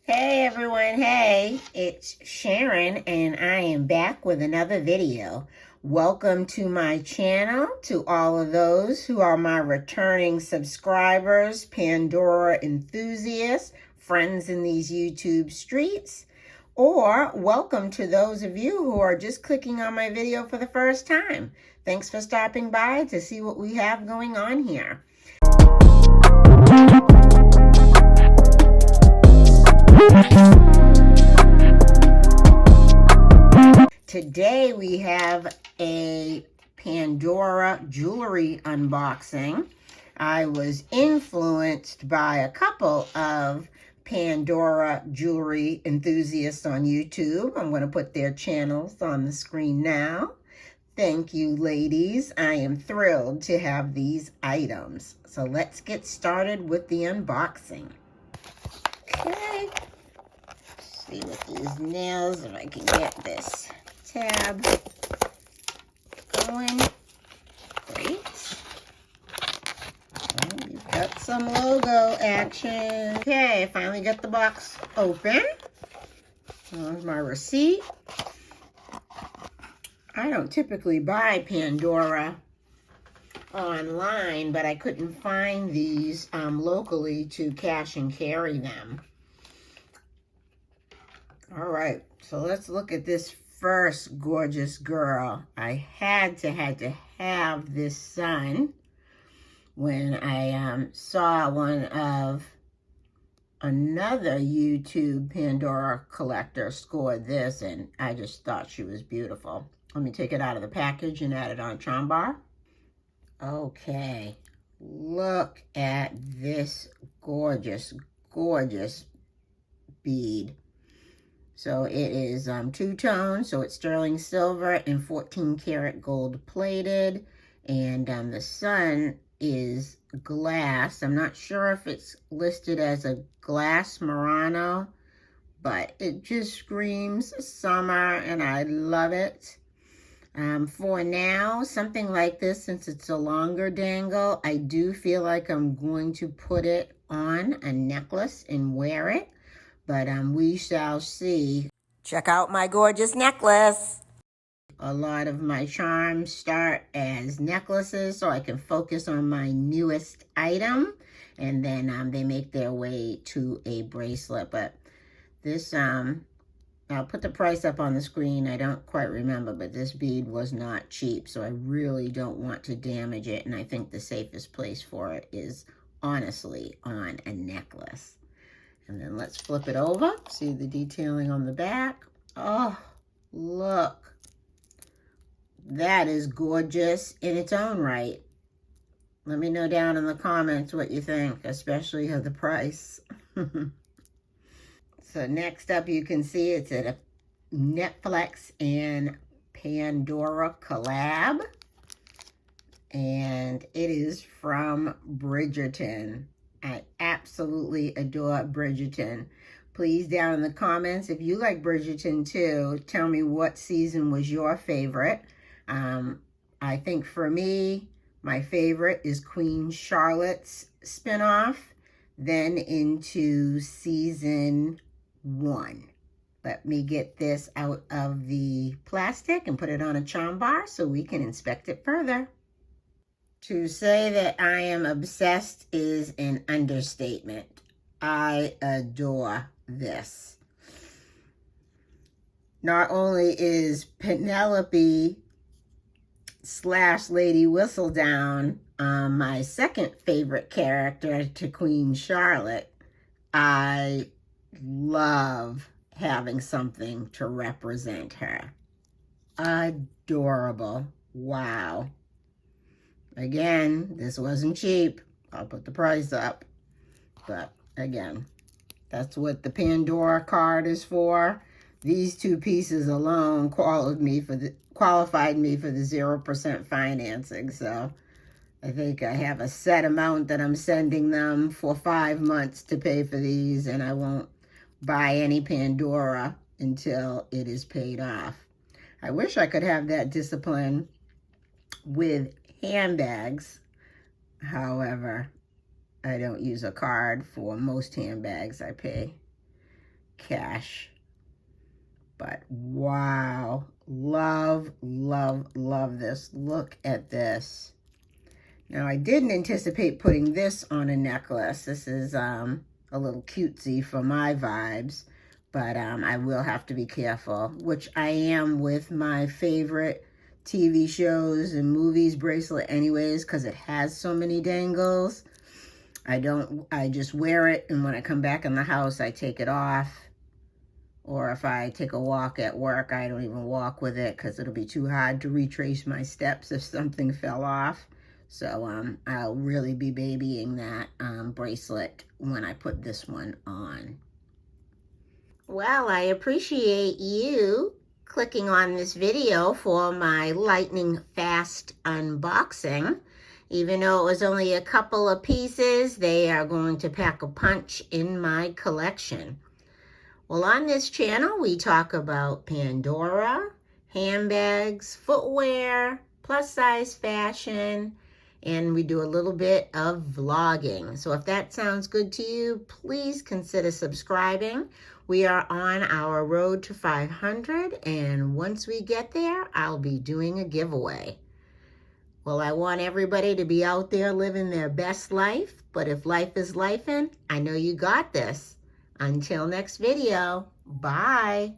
Hey everyone, hey, it's Sharon and I am back with another video. Welcome to my channel, to all of those who are my returning subscribers, Pandora enthusiasts, friends in these YouTube streets, or welcome to those of you who are just clicking on my video for the first time. Thanks for stopping by to see what we have going on here. Today we have a Pandora jewelry unboxing. I was influenced by a couple of Pandora jewelry enthusiasts on YouTube. I'm going to put their channels on the screen now. Thank you, ladies. I am thrilled to have these items. So let's get started with the unboxing. Okay. See with these nails if I can get this tab going. Great. Well, you've got some logo action. Okay, I finally got the box open. Here's my receipt. I don't typically buy Pandora online, but I couldn't find these locally to cash and carry them. All right, so let's look at this first gorgeous girl. I had to have this sun when I saw one of another YouTube Pandora collector scored this, and I just thought she was beautiful. Let me take it out of the package and add it on charm bar. Okay, look at this gorgeous, gorgeous bead. So it is two-tone, so it's sterling silver and 14 karat gold plated. And the sun is glass. I'm not sure if it's listed as a glass Murano, but it just screams summer and I love it. For now, something like this, since it's a longer dangle, I do feel like I'm going to put it on a necklace and wear it. But we shall see. Check out my gorgeous necklace. A lot of my charms start as necklaces so I can focus on my newest item. And then they make their way to a bracelet. But this, I'll put the price up on the screen. I don't quite remember, but this bead was not cheap. So I really don't want to damage it. And I think the safest place for it is honestly on a necklace. And then let's flip it over. See the detailing on the back. Oh, look. That is gorgeous in its own right. Let me know down in the comments what you think, especially of the price. So next up, you can see it's at a Netflix and Pandora collab. And it is from Bridgerton. I absolutely adore Bridgerton. Please, down in the comments, if you like Bridgerton too, tell me what season was your favorite. I think for me, my favorite is Queen Charlotte's spinoff, then into season 1. Let me get this out of the plastic and put it on a charm bar so we can inspect it further. To say that I am obsessed is an understatement. I adore this. Not only is Penelope / Lady Whistledown my second favorite character to Queen Charlotte, I love having something to represent her. Adorable. Wow. Again, this wasn't cheap. I'll put the price up. But again, that's what the Pandora card is for. These two pieces alone qualified me for the 0% financing. So I think I have a set amount that I'm sending them for 5 months to pay for these, and I won't buy any Pandora until it is paid off. I wish I could have that discipline with handbags. However, I don't use a card for most handbags I pay. cash. But wow, love, love, love this. Look at this. Now, I didn't anticipate putting this on a necklace. This is a little cutesy for my vibes, but I will have to be careful, which I am with my favorite TV shows and movies bracelet anyways, because it has so many dangles. I just wear it, and when I come back in the house, I take it off. Or if I take a walk at work, I don't even walk with it because it'll be too hard to retrace my steps if something fell off. So I'll really be babying that bracelet when I put this one on. Well, I appreciate you clicking on this video for my lightning fast unboxing. Even though it was only a couple of pieces, they are going to pack a punch in my collection. Well, on this channel, we talk about Pandora, handbags, footwear, plus-size fashion, and we do a little bit of vlogging. So if that sounds good to you, please consider subscribing. We are on our road to 500, and once we get there, I'll be doing a giveaway. Well, I want everybody to be out there living their best life, but if life is lifing, I know you got this. Until next video, bye.